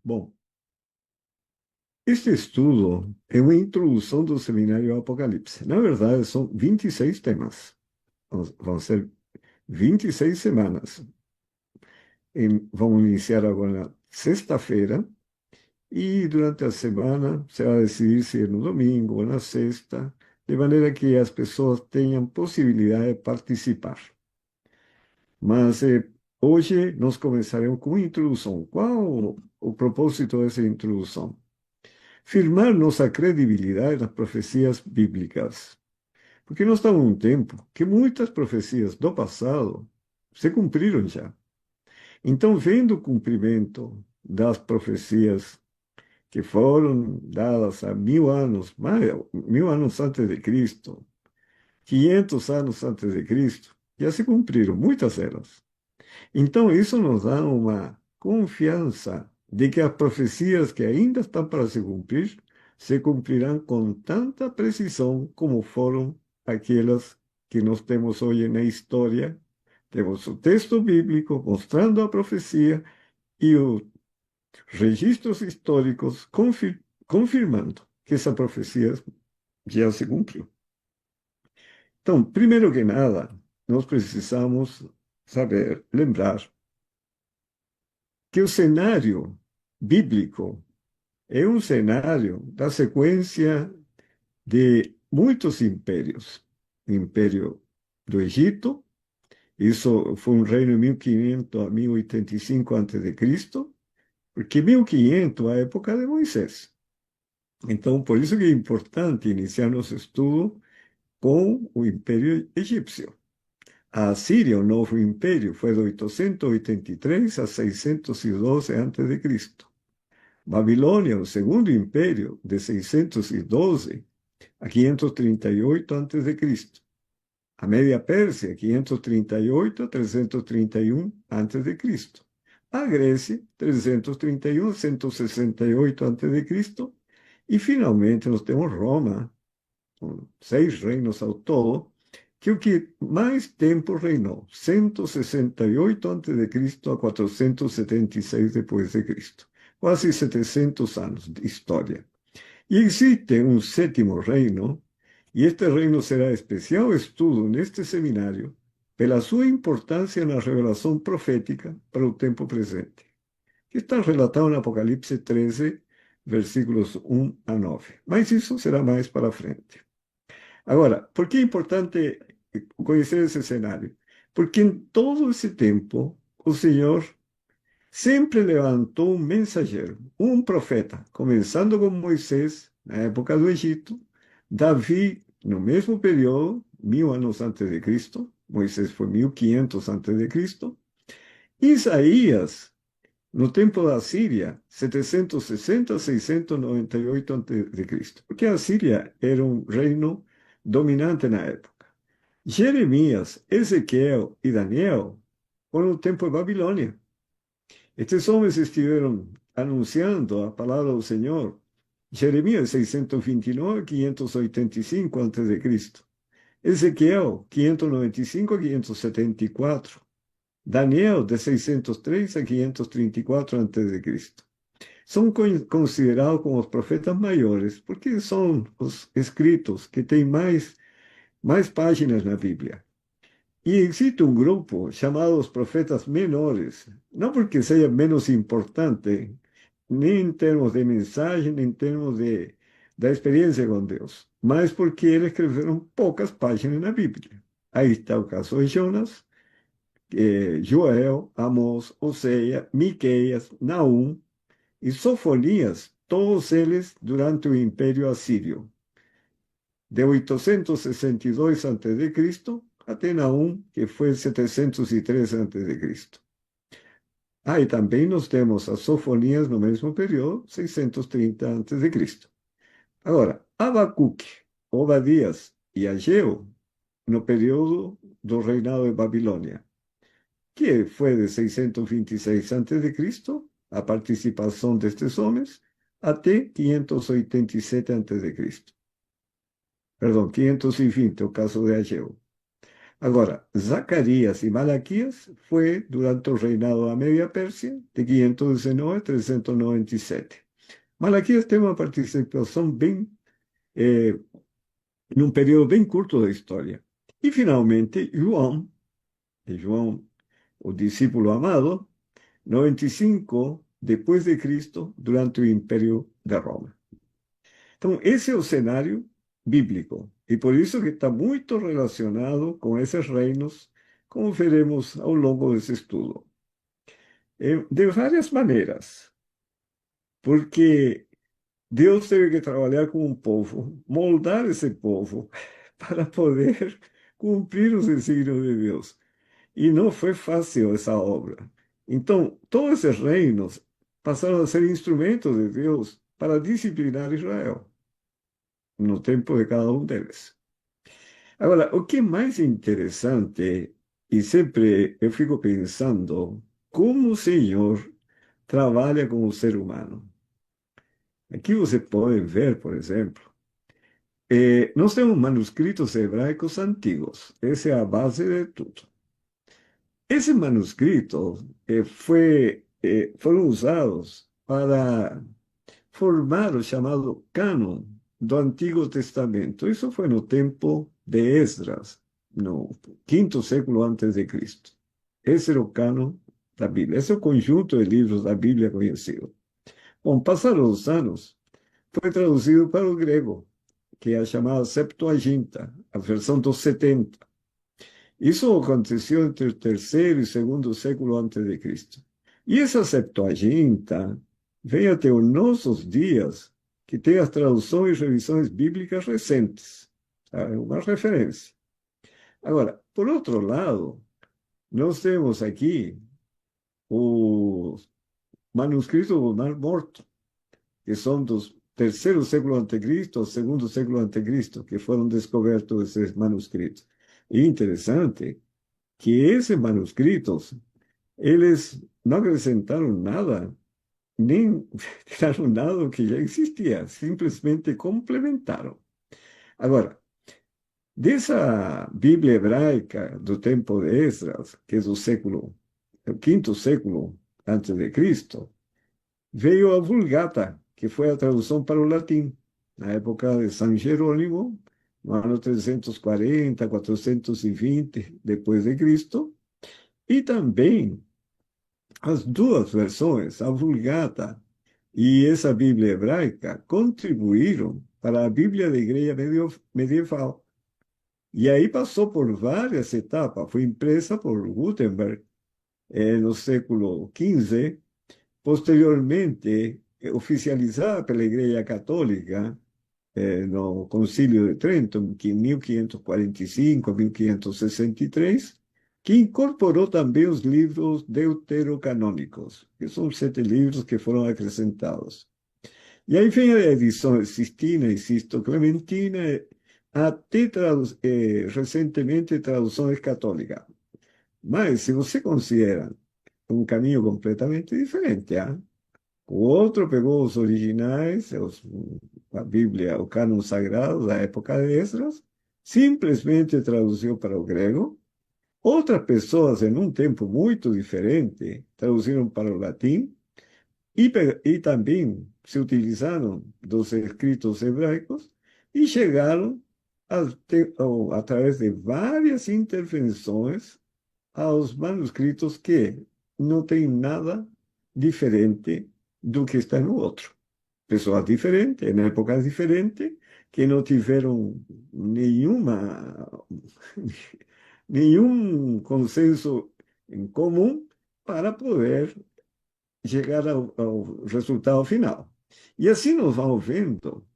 Bom, este estudo é uma introdução do seminário Apocalipse. Na verdade, são 26 temas. Vão ser 26 semanas. Vamos iniciar agora na sexta-feira e durante a semana você vai decidir se é no domingo ou na sexta, de maneira que as pessoas tenham possibilidade de participar. Mas hoje nós começaremos com uma introdução. Qual o propósito dessa introdução? Firmar nossa credibilidade nas profecias bíblicas. Porque nós estamos num tempo que muitas profecias do passado se cumpriram já. Então, vendo o cumprimento das profecias que foram dadas há 1000 anos, mais 1000 anos antes de Cristo, 500 anos antes de Cristo, já se cumpriram muitas delas. Então, isso nos dá uma confiança de que as profecias que ainda estão para se cumprirão com tanta precisão como foram aquelas que nós temos hoje na história. Temos o texto bíblico mostrando a profecia e os registros históricos confirmando que essa profecia já se cumpriu. Então, primeiro que nada, nós precisamos saber, lembrar que o cenário bíblico é um cenário da sequência de muitos impérios. O Império do Egito, isso foi um reino de 1500 a 1085 a.C., porque 1500 é a época de Moisés. Então, por isso que é importante iniciar nosso estudo com o Império Egípcio. A Síria, o novo império, foi de 883 a 612 a.C. Babilônia, o segundo império, de 612 a 538 a.C. A Média Pérsia, 538 a 331 a.C. A Grécia, 331 a 168 a.C. E, finalmente, nós temos Roma, com 6 reinos ao todo, que o que mais tempo reinou, 168 a.C. a 476 depois de Cristo. Quase 700 anos de história. E existe um sétimo reino, e este reino será especial estudo neste seminário, pela sua importância na revelação profética para o tempo presente, que está relatado no Apocalipse 13, versículos 1 a 9. Mas isso será mais para frente. Agora, por que é importante conhecer esse cenário? Porque em todo esse tempo, o Senhor sempre levantou um mensageiro, um profeta, começando com Moisés, na época do Egito, Davi, no mesmo período, 1000 anos antes de Cristo, Moisés foi 1500 antes de Cristo, Isaías, no tempo da Síria, 760 a 698 antes de Cristo, porque a Síria era um reino dominante na época. Jeremias, Ezequiel e Daniel foram no tempo de Babilônia. Estes homens estiveram anunciando a palavra do Senhor. Jeremias, 629 a 585 a.C. Ezequiel, 595 a 574. Daniel, de 603 a 534 a.C. São considerados como os profetas maiores, porque são os escritos que têm mais páginas na Bíblia. E existe um grupo chamado os profetas menores, não porque seja menos importante, nem em termos de mensagem, nem em termos da experiência com Deus, mas porque eles escreveram poucas páginas na Bíblia. Aí está o caso de Jonas, Joel, Amós, Oséias, Miqueias, Naum e Sofonias, todos eles durante o Império Assírio, de 862 a.C. até Naum, que foi 703 a.C. E também nós temos as Sofonias no mesmo período, 630 a.C. Agora, Abacuque, Obadias e Ageu, no período do reinado de Babilônia, que foi de 626 a.C., a participação destes homens, até 587 a.C. Perdão, 520, o caso de Ageu. Agora, Zacarias y Malaquías fue durante el reinado de la Media Persia, de 519 a 397. Malaquías tiene una participación bien, eh, en un periodo bien corto de historia. Y finalmente, João, o discípulo amado, 95 después de Cristo, durante el Imperio de Roma. Entonces, ese es el escenario bíblico. Y por eso que está muy relacionado con esos reinos, como veremos a lo largo de ese estudio. De varias maneras, porque Deus teve que trabalhar com um povo, moldar esse povo, para poder cumprir os desígnios de Deus. E não foi fácil essa obra. Então, todos esses reinos passaram a ser instrumentos de Deus para disciplinar Israel, no tempo de cada um deles. Agora, o que é mais interessante, e sempre eu fico pensando, como o Senhor trabalha com o ser humano. Aqui você pode ver, por exemplo, nós temos manuscritos hebraicos antigos. Essa é a base de tudo. Esses manuscritos foram usados para formar o chamado cânon do Antigo Testamento. Isso foi no tempo de Esdras, no quinto século antes de Cristo. Esse era o cânon da Bíblia. Esse é o conjunto de livros da Bíblia conhecido. Bom, passaram os anos, foi traduzido para o grego, que é a chamada Septuaginta, a versão dos 70. Isso aconteceu entre o terceiro e segundo século antes de Cristo. E essa Septuaginta vem até os nossos dias, que tem as traduções e revisões bíblicas recentes. É uma referência. Agora, por outro lado, nós temos aqui o manuscrito do Mar Morto, que são dos terceiro século antes de Cristo, segundo século antes de Cristo, que foram descobertos esses manuscritos. E interessante que esses manuscritos, eles não acrescentaram nada, nem tiraram nada do que já existia, simplesmente complementaram. Agora, dessa Bíblia hebraica do tempo de Esdras, que é do século, o quinto século antes de Cristo, veio a Vulgata, que foi a tradução para o latim, na época de São Jerônimo, no ano 340, 420 depois de Cristo, e também as duas versões, a Vulgata e essa Bíblia hebraica, contribuíram para a Bíblia da Igreja medieval. E aí passou por várias etapas, foi impressa por Gutenberg no século XV, posteriormente oficializada pela Igreja Católica no Concílio de Trento, em 1545, 1563, que incorporou também os livros deuterocanônicos, que são 7 livros que foram acrescentados. E aí vem a edição Sistina e Sisto Clementina, até recentemente traduções católicas. Mas, se você considera um caminho completamente diferente, o outro pegou os originais, a Bíblia, o cânon sagrado da época de Esdras, simplesmente traduziu para o grego. Outras pessoas, em um tempo muito diferente, traduziram para o latim e também se utilizaram dos escritos hebraicos e chegaram, através de várias intervenções, aos manuscritos que não têm nada diferente do que está no outro. Pessoas diferentes, em épocas diferentes, que não tiveram nenhum consenso em comum para poder chegar ao resultado final. E assim nós vamos vendo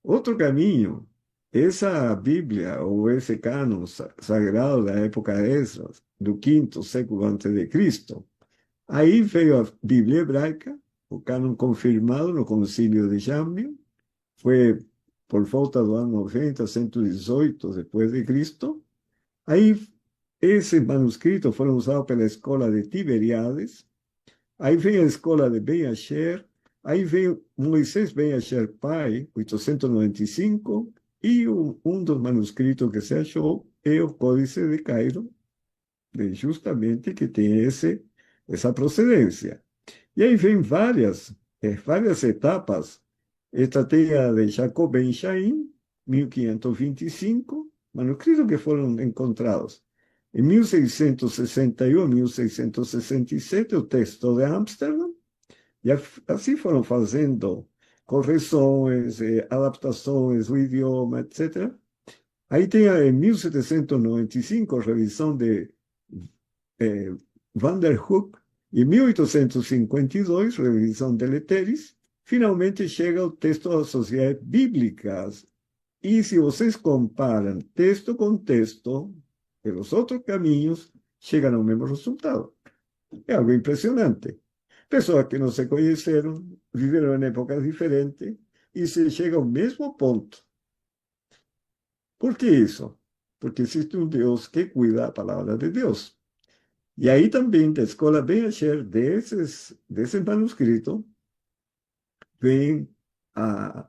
outro caminho. Essa Bíblia, ou esse cânon sagrado da época de Esdras, do quinto século antes de Cristo, aí veio a Bíblia hebraica, o cânon confirmado no Concílio de Jamnion, foi por volta do ano 90, 118 depois de Cristo. Aí esses manuscritos foram usados pela escola de Tiberíades. Aí vem a escola de Ben Asher. Aí veio Moisés Ben Asher pai, 895, e um dos manuscritos que se achou é o Códice de Cairo, justamente que tem essa procedência. E aí vem várias etapas. Esta tem a de Jacob Ben Shaim, 1525, manuscritos que foram encontrados. Em 1661, 1667, o texto de Amsterdã, e assim foram fazendo correções, adaptações, o idioma, etc. Aí tem em 1795 a revisão de Van der Hoek, e em 1852, revisão de Letteris, finalmente chega o texto das sociedades bíblicas. E se vocês comparam texto com texto, pelos outros caminhos, chegam ao mesmo resultado. É algo impressionante. Pessoas que não se conheceram, viveram em épocas diferentes, e se chega ao mesmo ponto. Por que isso? Porque existe um Deus que cuida a palavra de Deus. E aí também, da escola Ben Asher, desse manuscrito, vem a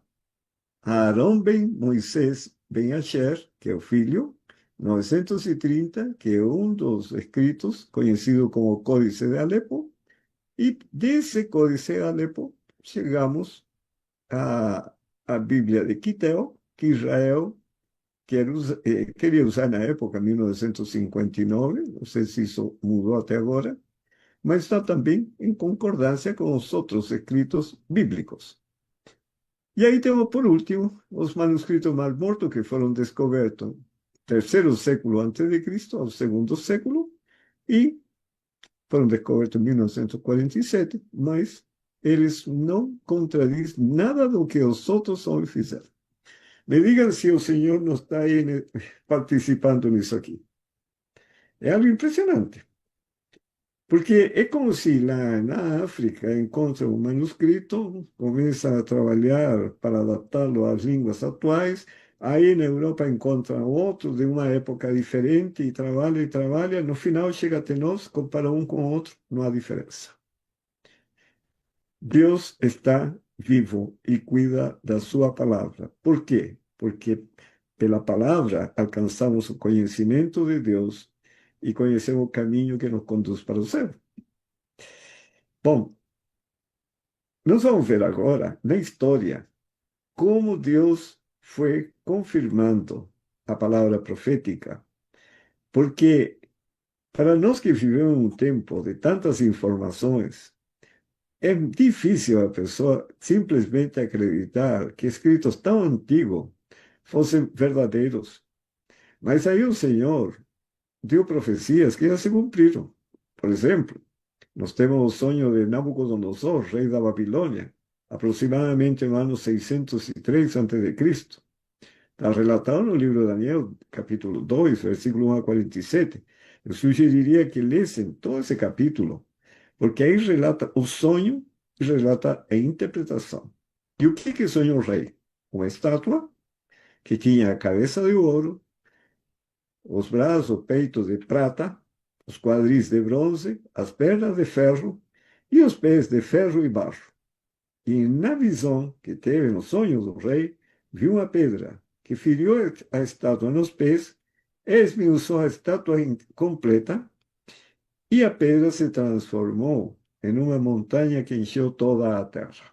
Aaron Ben Moisés Ben Asher, que é o filho, 930, que é um dos escritos conhecido como Códice de Alepo, e desse Códice de Alepo chegamos à Bíblia de Quitéo, que Israel queria usar na época, 1959, não sei se isso mudou até agora, mas está também em concordância com os outros escritos bíblicos. E aí temos, por último, os manuscritos Mar Morto, que foram descobertos terceiro século antes de Cristo, ao segundo século, e foram descobertos em 1947, mas eles não contradizem nada do que os outros homens fizeram. Me digam se o Senhor não está aí participando nisso aqui. É algo impressionante. Porque é como se lá na África encontra um manuscrito, começa a trabalhar para adaptá-lo às línguas atuais, aí na Europa encontra outro de uma época diferente e trabalha, no final chega até nós, compara um com o outro, não há diferença. Deus está vivo e cuida da sua palavra. Por quê? Porque pela palavra alcançamos o conhecimento de Deus e conhecemos o caminho que nos conduz para o céu. Bom, nós vamos ver agora, na história, como Deus foi confirmando a palavra profética. Porque para nós que vivemos um tempo de tantas informações, é difícil a pessoa simplesmente acreditar que escritos tão antigos fossem verdadeiros. Mas aí o Senhor deu profecias que já se cumpriram. Por exemplo, nós temos o sonho de Nabucodonosor, rei da Babilônia, aproximadamente no ano 603 a.C. Está relatado no livro de Daniel, capítulo 2, versículo 1 a 47. Eu sugeriria que lessem todo esse capítulo, porque aí relata o sonho e relata a interpretação. E o que sonhou o rei? Uma estátua que tinha a cabeça de ouro, os braços, o peito de prata, os quadris de bronze, as pernas de ferro e os pés de ferro e barro. E na visão que teve no sonho do rei, viu uma pedra que feriu a estátua nos pés, esmiuçou a estátua completa, e a pedra se transformou em uma montanha que encheu toda a terra.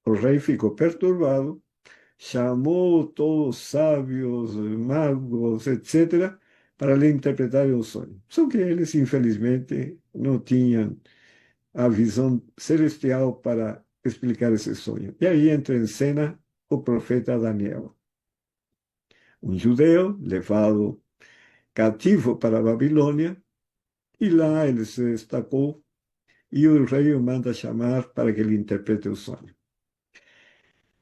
O rei ficou perturbado, chamou todos os sábios, magos, etc., para lhe interpretar o sonho. Só que eles, infelizmente, não tinham a visão celestial para explicar esse sonho. E aí entra em cena o profeta Daniel, um judeu levado cativo para a Babilônia, e lá ele se destacou, e o rei o manda chamar para que ele interprete o sonho.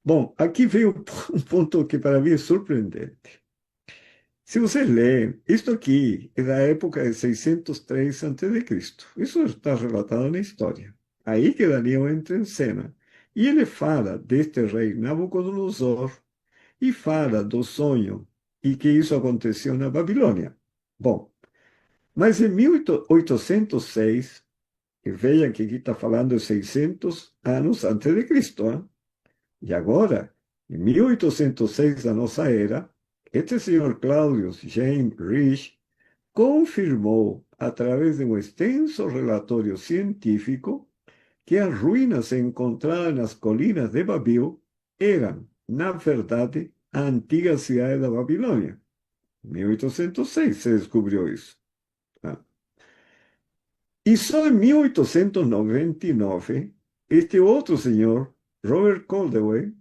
Bom, aqui veio um ponto que para mim é surpreendente. Se você lê, isto aqui é da época de 603 a.C. Isso está relatado na história. Aí que Daniel entra em cena. E ele fala deste rei Nabucodonosor e fala do sonho e que isso aconteceu na Babilônia. Bom, mas em 1806, e veja que aqui está falando de 600 anos antes de Cristo, hein? E agora, em 1806 da nossa era, Este señor Claudius James Rich confirmó a través de un extenso relatorio científico que as ruínas encontradas en las colinas de Babil eran, na verdade, a antiga cidade da Babilônia. Em 1806 se descobriu isso. Tá? E só em 1899, este outro senhor, Robert Caldewey,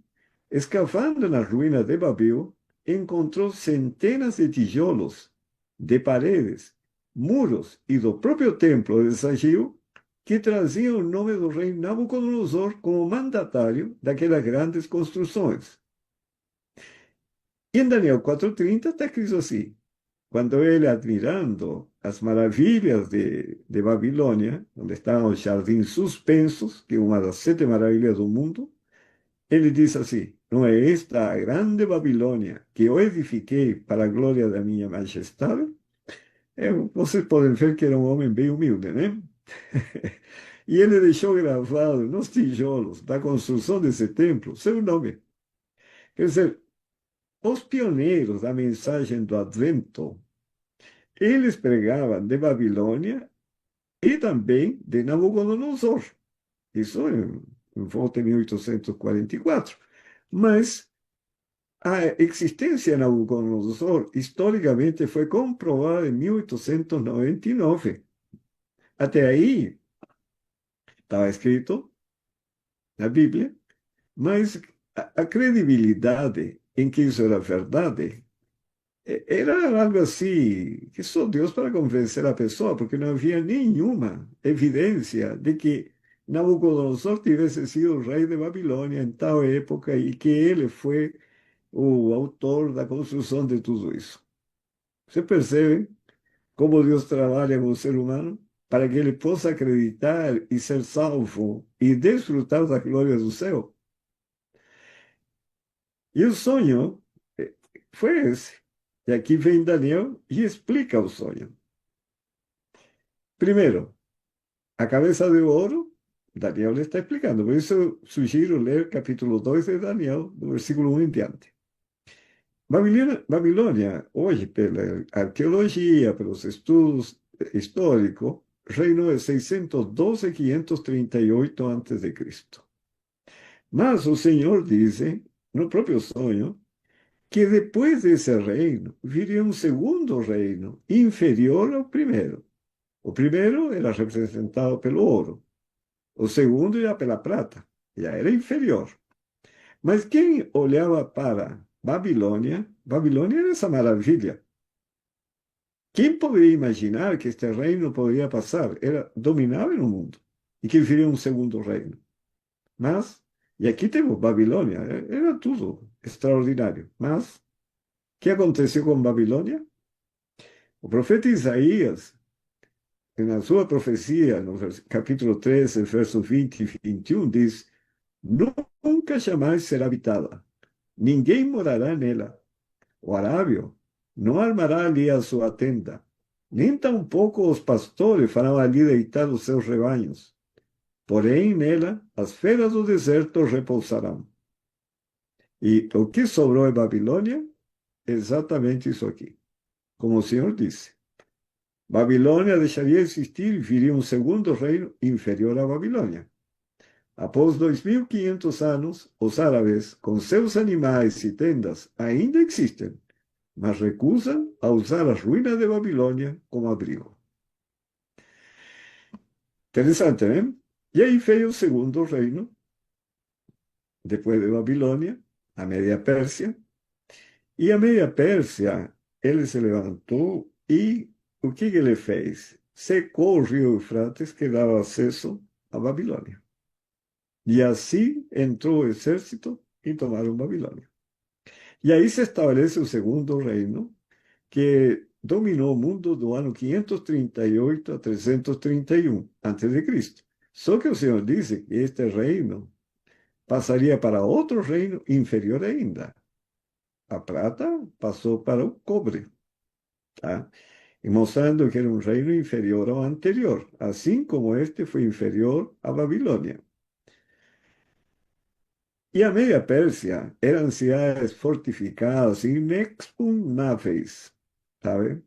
escavando nas ruínas de Babil, encontrou centenas de tijolos, de paredes, muros e do próprio templo de Sagil que traziam o nome do rei Nabucodonosor como mandatário daquelas grandes construções. E em Daniel 4:30 está escrito assim: quando ele, admirando as maravilhas de Babilônia, onde estavam os jardins suspensos, que é uma das 7 maravilhas do mundo, ele diz assim: não é esta a grande Babilônia que eu edifiquei para a glória da minha majestade? Vocês podem ver que era um homem bem humilde, né? E ele deixou gravado nos tijolos da construção desse templo seu nome. Quer dizer, os pioneiros da mensagem do Advento, eles pregavam de Babilônia e também de Nabucodonosor. Isso em volta de 1844. Mas a existência de Nabucodonosor, historicamente, foi comprovada em 1899. Até aí, estava escrito na Bíblia, mas a credibilidade em que isso era verdade era algo assim, que só Deus para convencer a pessoa, porque não havia nenhuma evidência de que Nabucodonosor tivesse sido o rei de Babilônia em tal época e que ele foi o autor da construção de tudo isso. Você percebe como Deus trabalha com o ser humano para que ele possa acreditar e ser salvo e desfrutar da glória do céu? E o sonho foi esse. E aqui vem Daniel e explica o sonho. Primeiro, a cabeça de ouro, Daniel le está explicando. Por isso, eu sugiro ler capítulo 2 de Daniel, do versículo 1 em diante. Babilônia, hoje, pela arqueologia, pelos estudos históricos, reinou de 612 a 538 a.C. Mas o Senhor diz, no próprio sonho, que depois desse reino viria um segundo reino, inferior ao primeiro. O primeiro era representado pelo ouro, o segundo era pela prata, já era inferior. Mas quem olhava para Babilônia, Babilônia era essa maravilha. Quem poderia imaginar que este reino poderia passar? Era dominável no mundo e que viria um segundo reino. Mas, e aqui temos Babilônia, era tudo extraordinário. Mas, o que aconteceu com Babilônia? O profeta Isaías, na sua profecia, no capítulo 13, versos 20 e 21, diz: nunca jamais será habitada, ninguém morará nela. O arábio não armará ali a sua tenda, nem tampouco os pastores farão ali deitar os seus rebanhos. Porém, nela, as feras do deserto repousarão. E o que sobrou em Babilônia? Exatamente isso aqui. Como o Senhor disse, Babilônia deixaria de existir e viria um segundo reino inferior à Babilônia. Após 2.500 anos, os árabes, com seus animais e tendas, ainda existem, mas recusam a usar as ruínas de Babilônia como abrigo. Interessante, né? E aí veio o segundo reino, depois de Babilônia, a Média Pérsia. E a Média Pérsia, ele se levantou e o que ele fez? Secou o rio Eufrates, que dava acesso à Babilônia. E assim entrou o exército e tomaram Babilônia. E aí se estabelece o segundo reino, que dominou o mundo do ano 538 a 331 a.C. Só que o Senhor disse que este reino passaria para outro reino inferior ainda. A prata passou para o cobre, tá? E mostrando que era um reino inferior ao anterior, assim como este foi inferior à Babilônia. E a Media Pérsia eram cidades fortificadas, inexpugnáveis, sabe?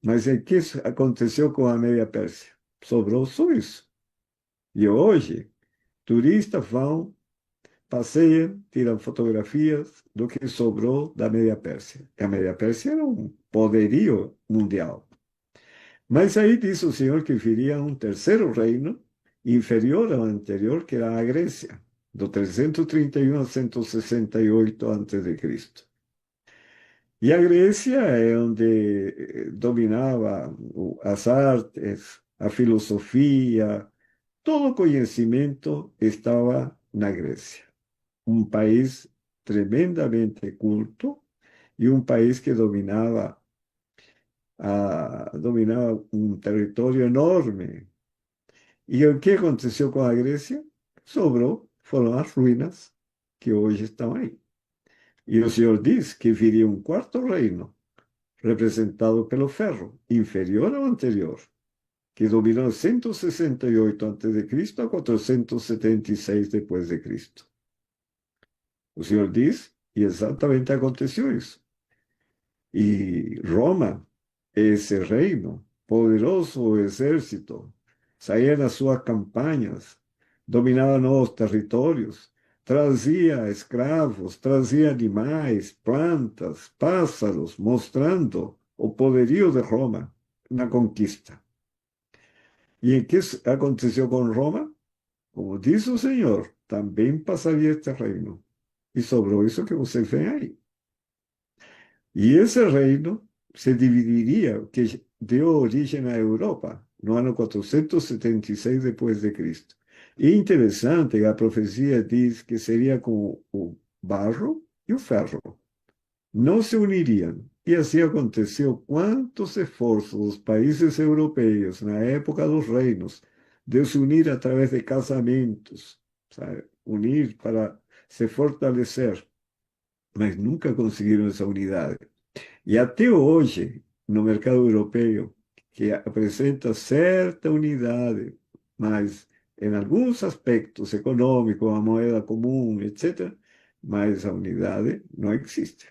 Mas o que aconteceu com a Media Pérsia? Sobrou só isso. E hoje, turistas vão, passeiam, tiram fotografias do que sobrou da Média Pérsia. E a Média Pérsia era um poderio mundial. Mas aí diz o Senhor que viria um terceiro reino, inferior ao anterior, que era a Grécia, do 331 a 168 a.C. E a Grécia é onde dominava as artes, a filosofia, todo o conhecimento estava na Grécia. Um país tremendamente culto e um país que dominava um território enorme. E o que aconteceu com a Grécia? Sobrou, foram as ruínas que hoje estão aí. E o Senhor diz que viria um quarto reino, representado pelo ferro, inferior ao anterior, que dominou 168 a.C. a 476 depois de Cristo. O Senhor diz, e exatamente aconteceu isso. E Roma, esse reino, poderoso exército, saía nas suas campanhas, dominava novos territórios, trazia escravos, trazia animais, plantas, pássaros, mostrando o poderio de Roma na conquista. E o que aconteceu com Roma? Como diz o Senhor, também passaria este reino. E sobrou isso que você vê aí. E esse reino se dividiria, que deu origem à Europa, no ano 476 depois de Cristo. E interessante, a profecia diz que seria com o barro e o ferro. Não se uniriam. E assim aconteceu. Quantos esforços dos países europeus, na época dos reinos, de se unir através de casamentos, sabe? Unir para se fortalecer, mas nunca conseguiram essa unidade. E até hoje, no mercado europeu, que apresenta certa unidade, mas em alguns aspectos econômicos, a moeda comum, etc., mas a unidade não existe.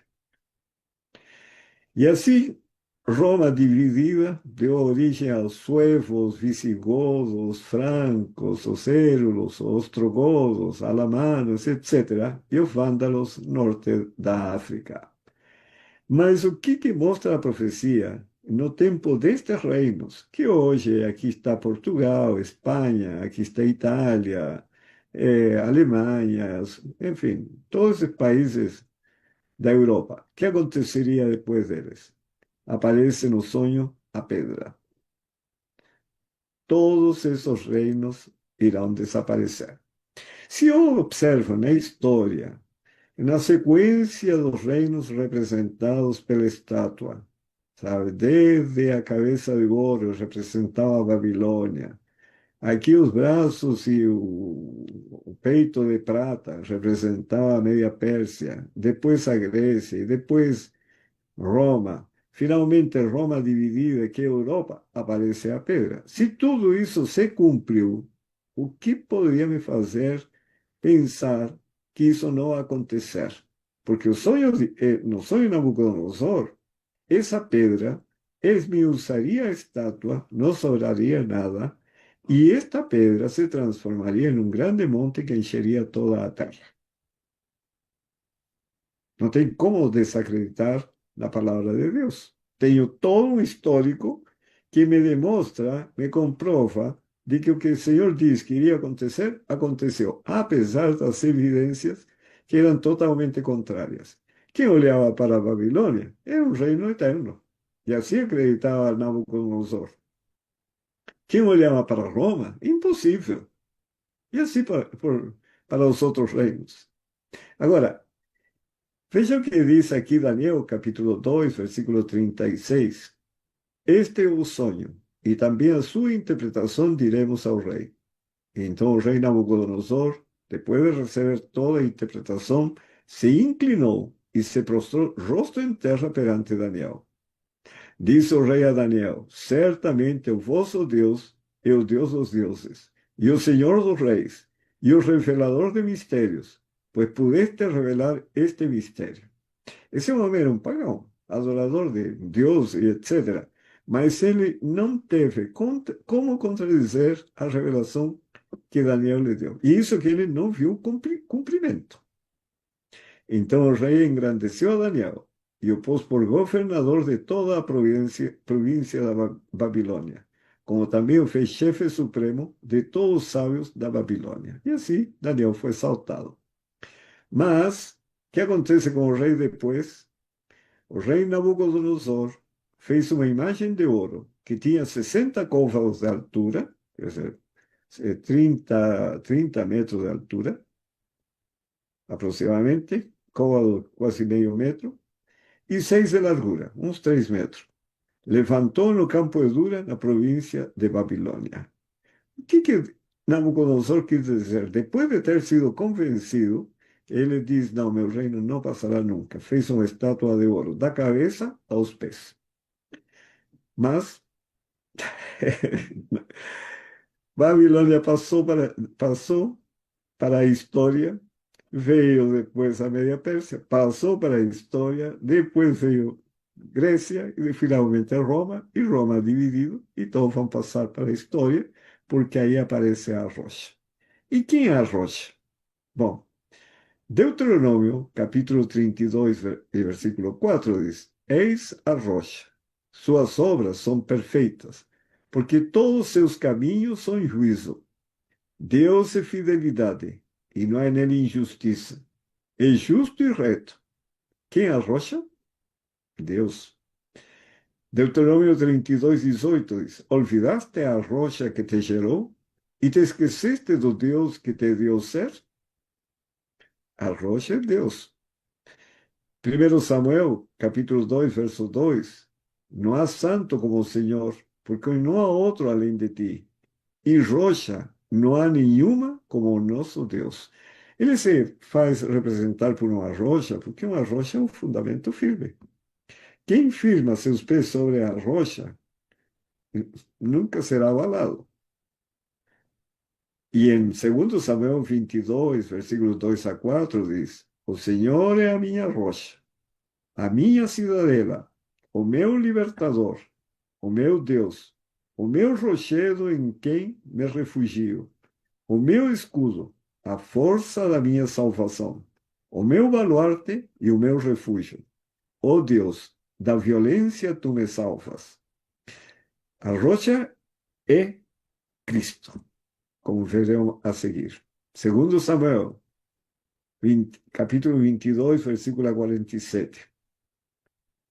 E assim, Roma dividida deu origem aos suevos, visigodos, francos, os érulos, os ostrogodos, alamanos, etc., e os vândalos norte da África. Mas o que mostra a profecia? No tempo destes reinos, que hoje aqui está Portugal, Espanha, aqui está Itália, Alemanha, enfim, todos os países da Europa. O que aconteceria depois deles? Aparece no sonho a pedra. Todos esses reinos irão desaparecer. Se eu observo na história, na sequência dos reinos representados pela estátua, sabe? Desde a cabeça de ouro representava a Babilônia. Aqui os braços e o peito de prata representava a Média Pérsia. Depois a Grécia e depois Roma. Finalmente Roma dividida, que é Europa, aparece a pedra. Se tudo isso se cumpriu, o que poderia me fazer pensar que isso não vai acontecer? Porque o sonho no sonho de Nabucodonosor, essa pedra esmiuçaria a estátua, não sobraria nada, e esta pedra se transformaria em um grande monte que encheria toda a terra. Não tem como desacreditar na palavra de Deus. Tenho todo um histórico que me demonstra, me comprova de que o que o Senhor diz que iria acontecer, aconteceu, apesar das evidências que eram totalmente contrárias. Quem olhava para a Babilônia era um reino eterno. E assim acreditava Nabucodonosor. Quem olhava para Roma, impossível. E assim para os outros reinos. Agora, veja o que diz aqui Daniel, capítulo 2, versículo 36. Este é o sonho, e também a sua interpretação diremos ao rei. E então o rei Nabucodonosor, depois de receber toda a interpretação, se inclinou e se prostrou rosto em terra perante Daniel. Disse o rei a Daniel: certamente o vosso Deus é o Deus dos deuses, e o Senhor dos reis, e o revelador de mistérios, pues pudiste revelar este misterio. Esse homem era um pagão, adorador de Deus e etc. Mas ele não teve como contradizer a revelação que Daniel lhe deu. E isso que ele não viu cumprimento. Então o rei engrandeceu a Daniel e o pôs por governador de toda a província da Babilônia, como também o fez chefe supremo de todos os sábios da Babilônia. E assim Daniel foi exaltado. Mas, o que acontece com o rei depois? O rei Nabucodonosor fez uma imagem de ouro que tinha 60 côvados de altura, quer dizer, 30 metros de altura, aproximadamente, côvado quase meio metro, e 6 de largura, uns 3 metros. Levantou no campo de Dura, na província de Babilônia. O que Nabucodonosor quis dizer? Depois de ter sido convencido, ele diz: não, meu reino não passará nunca. Fez uma estátua de ouro, da cabeça aos pés. Mas Babilônia passou para a história, veio depois a Média Pérsia, passou para a história, depois veio Grécia e finalmente Roma, e Roma dividido, e todos vão passar para a história, porque aí aparece a rocha. E quem é a rocha? Bom, Deuteronômio, capítulo 32, versículo 4 diz: Eis a rocha, suas obras são perfeitas, porque todos seus caminhos são juízo. Deus é fidelidade, e não há nele injustiça. É justo e reto. Quem é a rocha? Deus. Deuteronômio 32, 18 diz: Olvidaste a rocha que te gerou, e te esqueceste do Deus que te deu ser? A rocha é Deus. 1 Samuel, capítulo 2, verso 2. Não há santo como o Senhor, porque não há outro além de ti. E rocha não há nenhuma como o nosso Deus. Ele se faz representar por uma rocha, porque uma rocha é um fundamento firme. Quem firma seus pés sobre a rocha nunca será abalado. E em 2 Samuel 22, versículos 2 a 4, diz: O Senhor é a minha rocha, a minha cidadela, o meu libertador, o meu Deus, o meu rochedo em quem me refugio, o meu escudo, a força da minha salvação, o meu baluarte e o meu refúgio. Ó Deus, da violência tu me salvas. A rocha é Cristo, como veremos a seguir. Segundo Samuel, capítulo 22, versículo 47.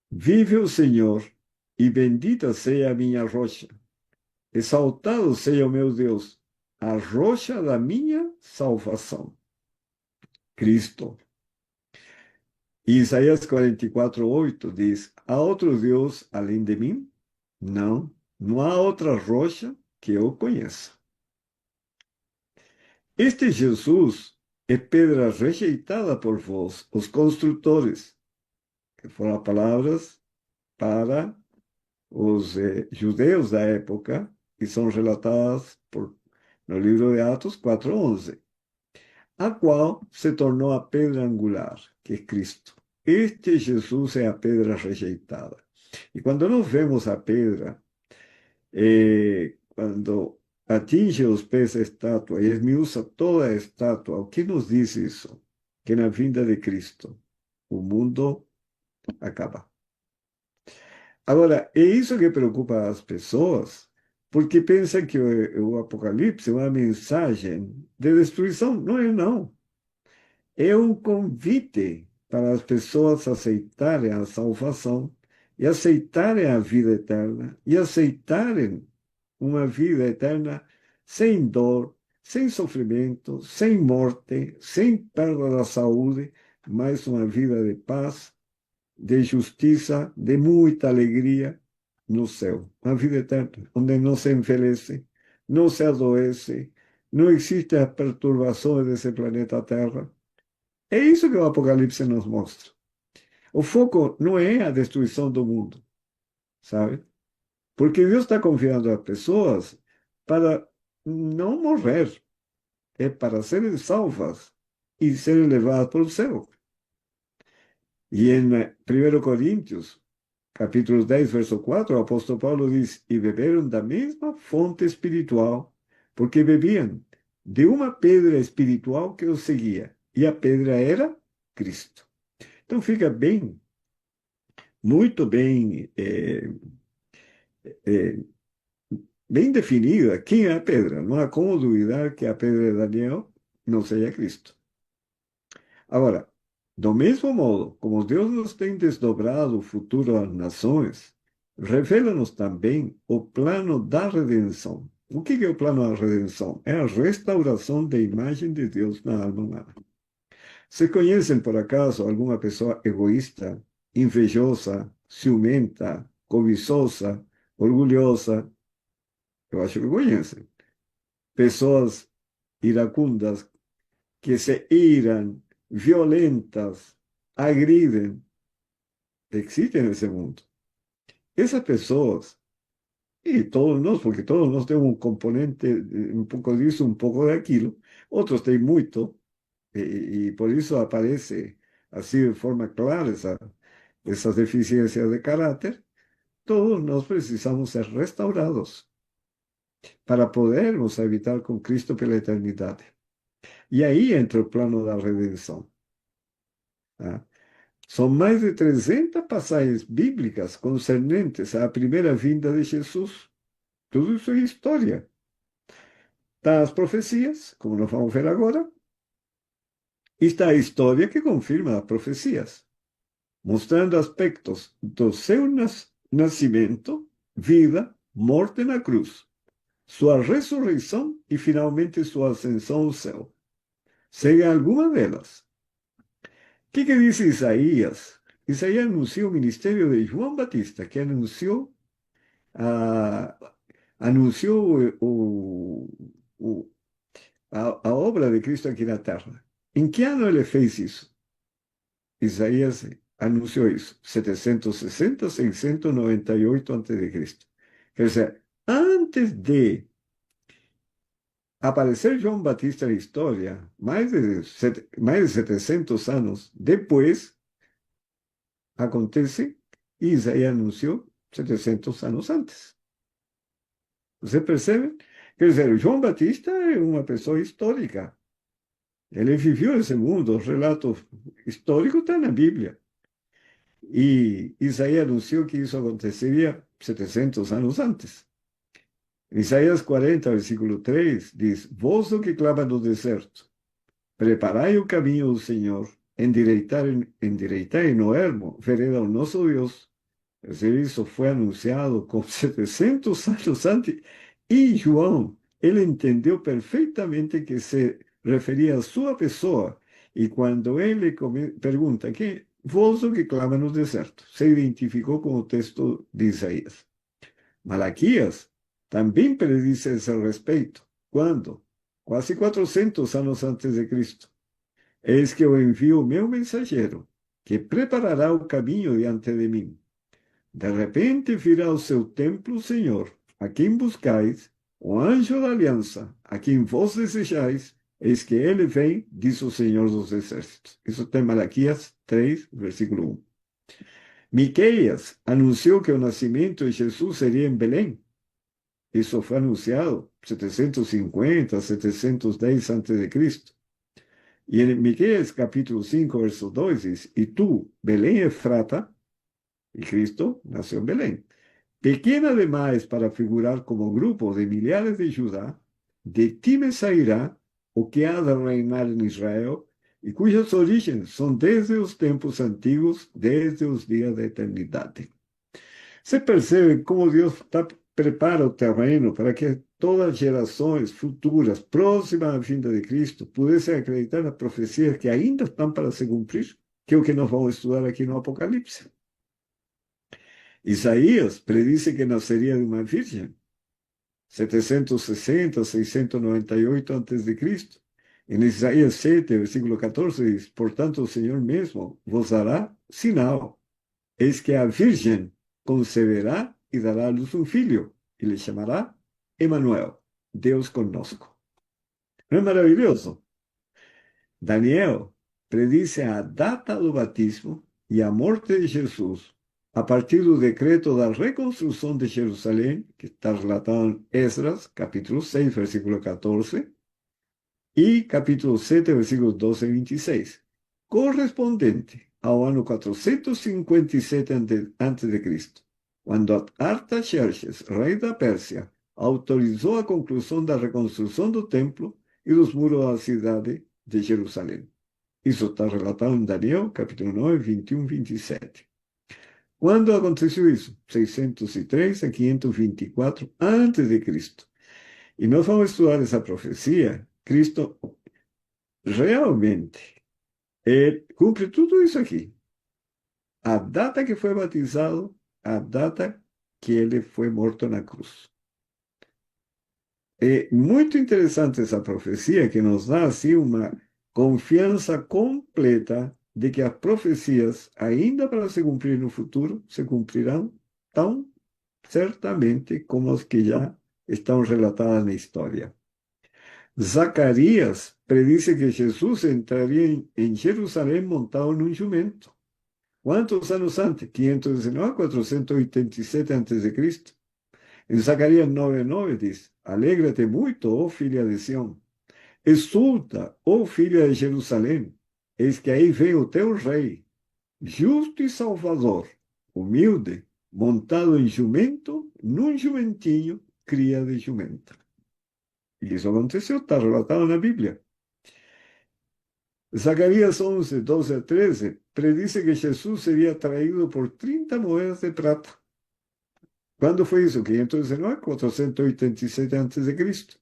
Vive o Senhor, e bendita seja a minha rocha. Exaltado seja o meu Deus, a rocha da minha salvação. Cristo. E Isaías 44, 8 diz: Há outro Deus além de mim? Não, não há outra rocha que eu conheça. Este Jesus é pedra rejeitada por vós, os construtores, que foram palavras para os judeus da época, que são relatadas no livro de Atos 4:11, a qual se tornou a pedra angular, que é Cristo. Este Jesus é a pedra rejeitada. E quando nós vemos a pedra, quando atinge os pés da estátua e esmiuça toda a estátua, o que nos diz isso? Que na vinda de Cristo o mundo acaba. Agora, é isso que preocupa as pessoas, porque pensam que o Apocalipse é uma mensagem de destruição. Não é, não. É um convite para as pessoas aceitarem a salvação e aceitarem a vida eterna e aceitarem uma vida eterna sem dor, sem sofrimento, sem morte, sem perda da saúde, mas uma vida de paz, de justiça, de muita alegria no céu. Uma vida eterna, onde não se envelhece, não se adoece, não existem as perturbações desse planeta Terra. É isso que o Apocalipse nos mostra. O foco não é a destruição do mundo, sabe? Porque Deus está confiando as pessoas para não morrer, é para serem salvas. y ser elevadas por el cielo. Y en 1 Corintios, capítulo 10, verso 4, el apóstol Pablo dice, y bebieron da misma fonte espiritual, porque bebían de una pedra espiritual que os seguía, y a pedra era Cristo. Então fica bem, muito bem, é, bem definida quem é a pedra. Não há como duvidar que a pedra de Daniel não seja Cristo. Agora, do mesmo modo como Deus nos tem desdobrado o futuro às nações, revela-nos também o plano da redenção. O que é o plano da redenção? É a restauração da imagem de Deus na alma humana. Se conhecem, por acaso, alguma pessoa egoísta, invejosa, ciumenta, cobiçosa, orgulhosa? Eu acho que conhecem. Pessoas iracundas que se iram, violentas, agridem. Existe nesse mundo. Essas pessoas, e todos nós, porque todos nós temos um componente, um pouco disso, um pouco daquilo, outros têm muito, e por isso aparece assim de forma clara essas deficiências de caráter. Todos nós precisamos ser restaurados para podermos habitar com Cristo pela eternidade. E aí entra o plano da redenção. Tá? São mais de 300 passagens bíblicas concernentes à primeira vinda de Jesus. Tudo isso é história. Está as profecias, como nós vamos ver agora, e está a história que confirma as profecias, mostrando aspectos do seu nascimento, vida, morte na cruz, sua ressurreição e, finalmente, sua ascensão ao céu. Segue alguma delas. O que diz Isaías? Isaías anunciou o ministério de João Batista, que anunciou a obra de Cristo aqui na terra. Em que ano ele fez isso? Isaías anunciou isso, 760, 698 a.C. Quer dizer, antes de aparecer João Batista na história, mais de 700 anos depois, acontece, e Isaías anunciou 700 anos antes. Você percebe? Quer dizer, João Batista é uma pessoa histórica. Ele viveu esse mundo, os relatos históricos estão na Bíblia. E Isaías anunciou que isso aconteceria 700 anos antes. Isaías 40, versículo 3, diz, vós o que clama no deserto, preparai o caminho do Senhor, endireitai no ermo, vereda ao nosso Deus. Isso foi anunciado com 700 anos antes. E João, ele entendeu perfeitamente que se referia à sua pessoa. E quando ele pergunta, que vós o que clama no deserto, se identificou com o texto de Isaías. Malaquias também prediz esse respeito. Quando? Quase 400 anos antes de Cristo. Eis que eu envio o meu mensageiro, que preparará o caminho diante de mim. De repente virá ao seu templo o Senhor, a quem buscais, o anjo da aliança, a quem vós desejais, eis que ele vem, diz o Senhor dos Exércitos. Isso tem Malaquias 3, versículo 1. Miqueias anunciou que o nascimento de Jesus seria em Belém. Isso foi anunciado 750, 710 a.C. E em Miqueias capítulo 5, verso 2 diz, e tu, Belém Efrata, e Cristo nasceu em Belém, pequena demais para figurar como grupo de milhares de Judá, de ti me sairá o que há de reinar em Israel, e cujas origens são desde os tempos antigos, desde os dias da eternidade. Você percebe como Deus prepara o terreno para que todas as gerações futuras, próximas à vinda de Cristo, pudessem acreditar nas profecias que ainda estão para se cumprir, que é o que nós vamos estudar aqui no Apocalipse. Isaías predice que nasceria de uma virgem, 760, 698 a.C. Em Isaías 7, versículo 14, diz, portanto, o Senhor mesmo vos dará sinal. Eis que a virgem conceberá e dará à luz um filho, e lhe chamará Emanuel, Deus conosco. Não é maravilhoso? Daniel predice a data do batismo e a morte de Jesus a partir do decreto da reconstrução de Jerusalém, que está relatado em Esdras, capítulo 6, versículo 14, e capítulo 7, versículos 12 e 26, correspondente ao ano 457 a.C., quando Artaxerxes, rei da Pérsia, autorizou a conclusão da reconstrução do templo e dos muros da cidade de Jerusalém. Isso está relatado em Daniel, capítulo 9, 21 e 27. Quando aconteceu isso? 603 a 524 antes de Cristo. E nós vamos estudar essa profecia. Cristo realmente cumpre tudo isso aqui. A data que foi batizado, a data que ele foi morto na cruz. É muito interessante essa profecia que nos dá assim uma confiança completa de que as profecias, ainda para se cumprir no futuro, se cumprirão tão certamente como as que já estão relatadas na história. Zacarias predice que Jesus entraria em Jerusalém montado num jumento. Quantos anos antes? 519, 487 a.C. Em Zacarias 9:9 diz: Alegra-te muito, ó filha de Sião. Exulta, ó filha de Jerusalém. Eis que aí vem o teu rei, justo e salvador, humilde, montado em jumento, num jumentinho, cria de jumenta. E isso aconteceu, está relatado na Bíblia. Zacarias 11, 12 a 13 predice que Jesus seria traído por 30 moedas de prata. Quando foi isso? 519, 487 a.C.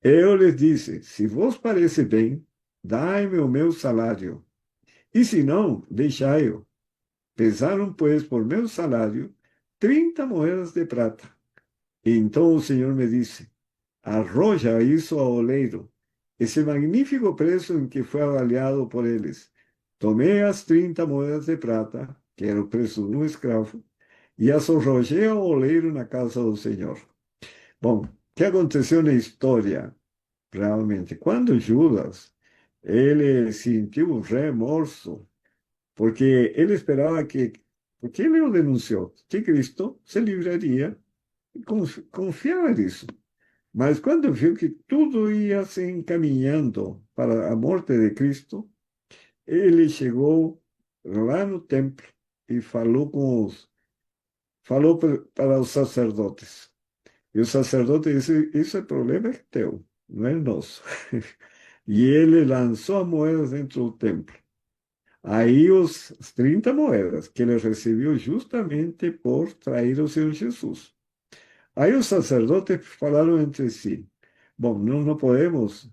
Eu lhes disse: se vos parece bem, dai-me o meu salário. E se não, deixai-o. Pesaram, pois, por meu salário 30 moedas de prata. E então o Senhor me disse: arroja isso ao oleiro, esse magnífico preço em que foi avaliado por eles. Tomei as 30 moedas de prata, que era o preço de um escravo, e as arrojei ao oleiro na casa do Senhor. Bom, o que aconteceu na história, realmente? Quando Judas, ele sentiu um remorso, porque ele esperava porque ele o denunciou, que Cristo se livraria, e confiava nisso. Mas quando viu que tudo ia se encaminhando para a morte de Cristo, ele chegou lá no templo e falou para os sacerdotes. E o sacerdote disse: isso é problema teu, não é nosso. E ele lançou a moeda dentro do templo. Aí as 30 moedas que ele recebeu justamente por trair o Senhor Jesus. Aí os sacerdotes falaram entre si: bom, não podemos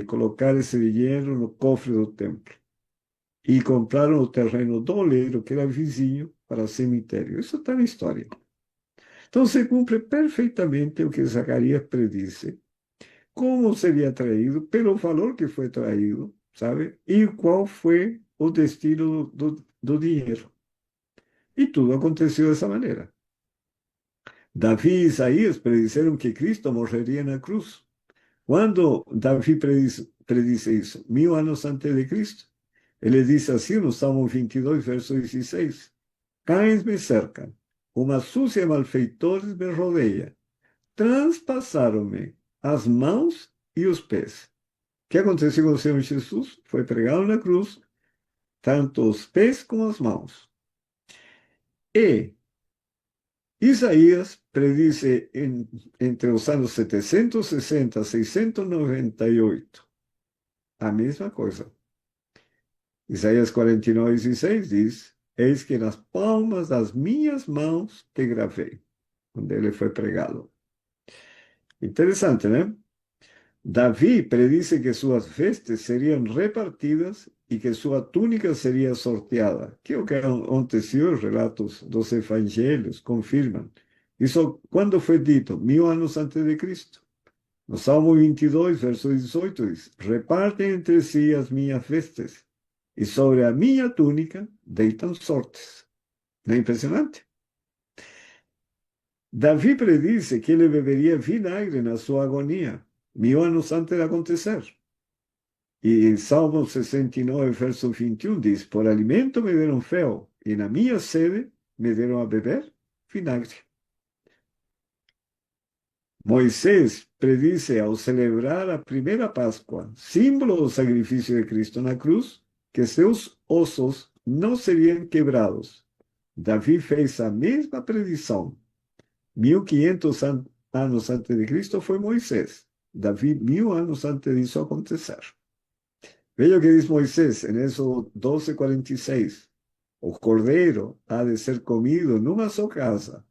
colocar esse dinheiro no cofre do templo. E compraram o terreno do oleiro, que era vizinho, para cemitério. Isso está na história. Então se cumpre perfeitamente o que Zacarias predisse, como seria traído, pelo valor que foi traído, sabe? E qual foi o destino do dinheiro. E tudo aconteceu dessa maneira. Davi e Isaías predisseram que Cristo morreria na cruz. Quando Davi predice isso? 1000 anos antes de Cristo. Ele diz assim no Salmo 22, verso 16: Cães me cercam, uma súcia de malfeitores me rodeia, transpassaram-me as mãos e os pés. O que aconteceu com o Senhor Jesus? Foi pregado na cruz, tanto os pés como as mãos. E Isaías predice entre os anos 760 e 698 a mesma coisa. Isaías 49, 16 diz: Eis que nas palmas das minhas mãos te gravei, quando ele foi pregado. Interessante, né? Davi predice que suas vestes seriam repartidas e que sua túnica seria sorteada, que é o que aconteceu, os relatos dos evangelhos confirmam. Isso quando foi dito? 1000 anos antes de Cristo. No Salmo 22, verso 18 diz: Repartem entre si as minhas vestes, e sobre a minha túnica deitam sortes. Não é impressionante? Davi predice que ele beberia vinagre na sua agonia, 1000 anos antes de acontecer. E em Salmo 69, verso 21, diz: Por alimento me deram fel, e na minha sede me deram a beber vinagre. Moisés predice ao celebrar a primeira Páscoa, símbolo do sacrifício de Cristo na cruz, que seus ossos não seriam quebrados. Davi fez a mesma predição. 1500 anos antes de Cristo foi Moisés. Davi, 1000 anos antes disso acontecer. Veja o que diz Moisés en Éxodo 12:46. O cordeiro há de ser comido numa só casa.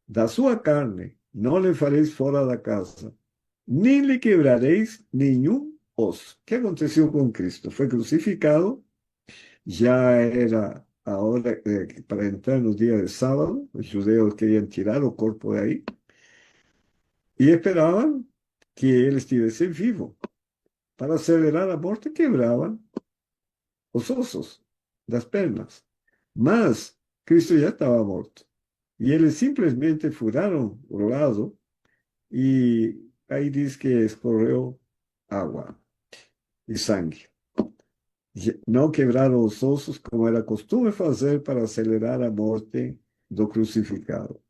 Da sua carne não lhe fareis fora da casa, nem lhe quebrareis nenhum osso. O que aconteceu com Cristo? Foi crucificado, já era a hora para entrar no dia de sábado, os judeus queriam tirar o corpo de aí, e esperavam que ele estivesse vivo. Para acelerar a morte, quebravam os ossos das pernas. Mas Cristo já estava morto. E eles simplesmente furaram o lado e aí diz que escorreu água e sangue. Não quebraram os ossos como era costume fazer para acelerar a morte do crucificado.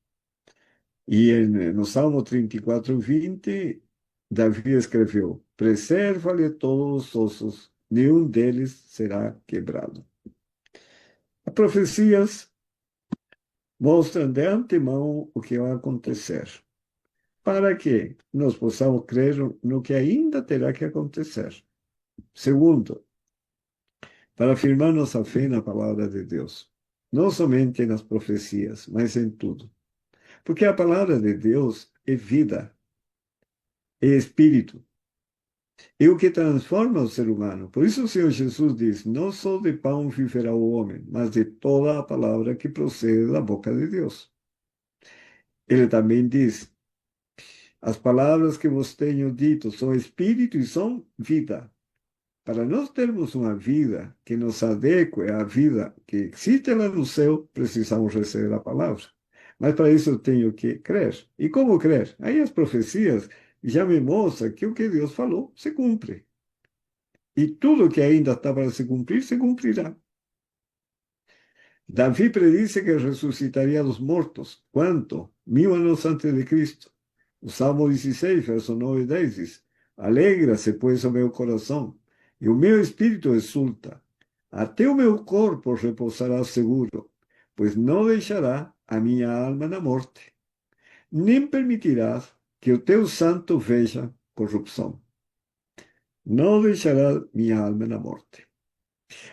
E no Salmo 34:20, Davi escreveu: Preserva-lhe todos os ossos, nenhum deles será quebrado. As profecias mostram de antemão o que vai acontecer, para que nós possamos crer no que ainda terá que acontecer. Segundo, para afirmar nossa fé na palavra de Deus, não somente nas profecias, mas em tudo. Porque a palavra de Deus é vida, é espírito, é o que transforma o ser humano. Por isso o Senhor Jesus diz: Não só de pão viverá o homem, mas de toda a palavra que procede da boca de Deus. Ele também diz: As palavras que vos tenho dito são espírito e são vida. Para nós termos uma vida que nos adeque à vida que existe lá no céu, precisamos receber a palavra. Mas para isso eu tenho que crer. E como crer? Aí as profecias já me mostram que o que Deus falou se cumpre. E tudo que ainda está para se cumprir, se cumprirá. Davi predice que ressuscitaria dos mortos. ¿Cuánto? 1000 anos antes de Cristo. O Salmo 16, verso 9 e 10 diz: Alegra-se, pois, o meu coração, e o meu espírito exulta. Até o meu corpo repousará seguro, pois não deixará a minha alma na morte, nem permitirás que o teu santo veja corrupção. Não deixará minha alma na morte.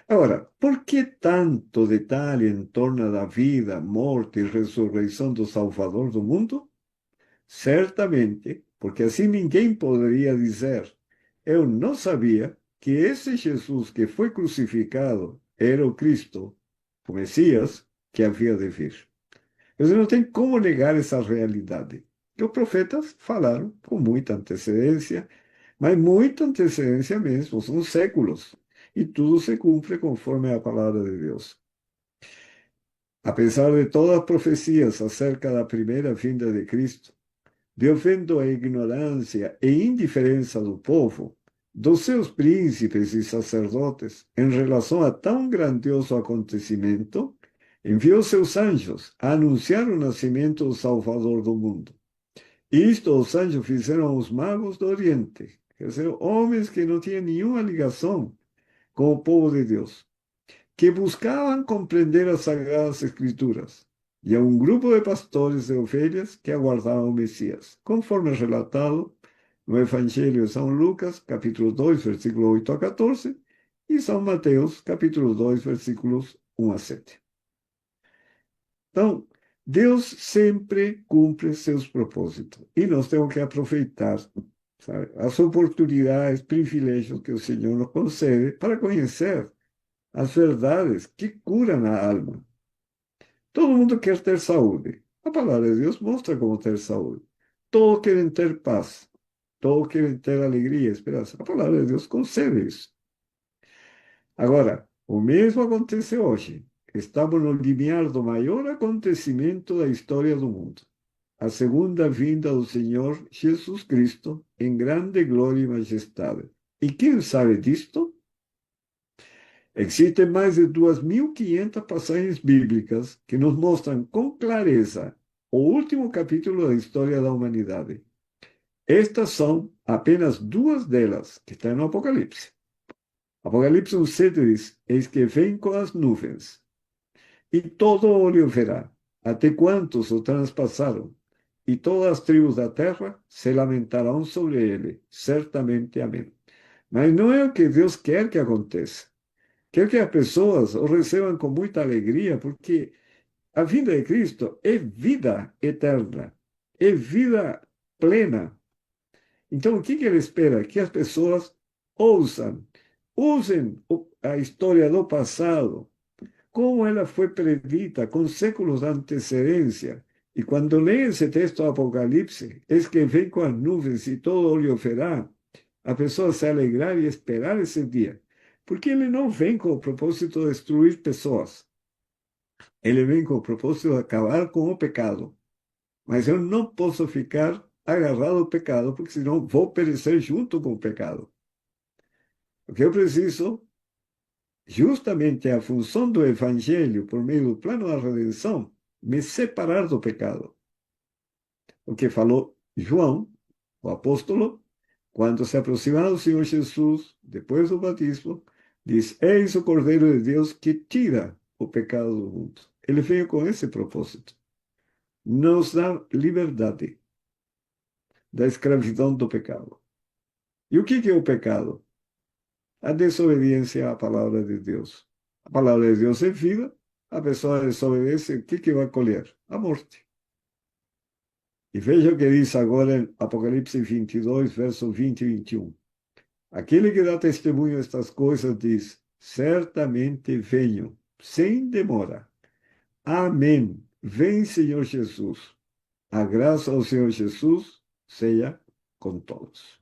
Agora, por que tanto detalhe em torno da vida, morte e ressurreição do Salvador do mundo? Certamente, porque assim ninguém poderia dizer: Eu não sabia que esse Jesus que foi crucificado era o Cristo, o Messias, que havia de vir. Você não tem como negar essa realidade. Que os profetas falaram com muita antecedência, mas muita antecedência mesmo, são séculos. E tudo se cumpre conforme a palavra de Deus. Apesar de todas as profecias acerca da primeira vinda de Cristo, Deus, vendo a ignorância e indiferença do povo, dos seus príncipes e sacerdotes, em relação a tão grandioso acontecimento, enviou seus anjos a anunciar o nascimento do Salvador do mundo. Isto os anjos fizeram os magos do Oriente, quer dizer, homens que não tinham nenhuma ligação com o povo de Deus, que buscavam compreender as Sagradas Escrituras, e a um grupo de pastores de ovelhas que aguardavam o Messias, conforme relatado no Evangelho de São Lucas, capítulo 2, versículo 8 a 14, e São Mateus, capítulo 2, versículos 1 a 7. Então, Deus sempre cumpre seus propósitos, e nós temos que aproveitar, sabe, as oportunidades, privilégios que o Senhor nos concede para conhecer as verdades que curam a alma. Todo mundo quer ter saúde. A palavra de Deus mostra como ter saúde. Todos querem ter paz. Todos querem ter alegria, esperança. A palavra de Deus concede isso. Agora, o mesmo acontece hoje. Estamos no limiar do maior acontecimento da história do mundo. A segunda vinda do Senhor Jesus Cristo em grande glória e majestade. E quem sabe disto? Existen mais de 2.500 passagens bíblicas que nos mostram com clareza o último capítulo da história da humanidade. Estas são apenas duas delas que estão no Apocalipse. Apocalipse 1,7 diz: Eis que vem com as nuvens, e todo olho verá, até quantos o transpassaram, e todas as tribos da terra se lamentarão sobre ele. Certamente, amém. Mas não é o que Deus quer que aconteça. Quer que as pessoas o recebam com muita alegria, porque a vinda de Cristo é vida eterna, é vida plena. Então, o que ele espera? Que as pessoas ouçam, usem a história do passado, como ela foi predita com séculos de antecedência. E quando leem esse texto do Apocalipse, es que vem com as nuvens e todo olho verá, a pessoa se alegrar e esperar esse dia. Porque ele não vem com o propósito de destruir pessoas. Ele vem com o propósito de acabar com o pecado. Mas eu não posso ficar agarrado ao pecado, porque senão vou perecer junto com o pecado. O que eu preciso, justamente a função do evangelho, por meio do plano da redenção, me separar do pecado. O que falou João, o apóstolo, quando se aproximava do Senhor Jesus, depois do batismo, diz: Eis o Cordeiro de Deus que tira o pecado do mundo. Ele veio com esse propósito. Nos dá liberdade da escravidão do pecado. E o que é o pecado? A desobediência à palavra de Deus. A palavra de Deus é vida, a pessoa desobedece, o que vai colher? A morte. E veja o que diz agora em Apocalipse 22, versos 20 e 21. Aquele que dá testemunho destas coisas diz: certamente venho, sem demora. Amém. Vem, Senhor Jesus. A graça ao Senhor Jesus seja com todos.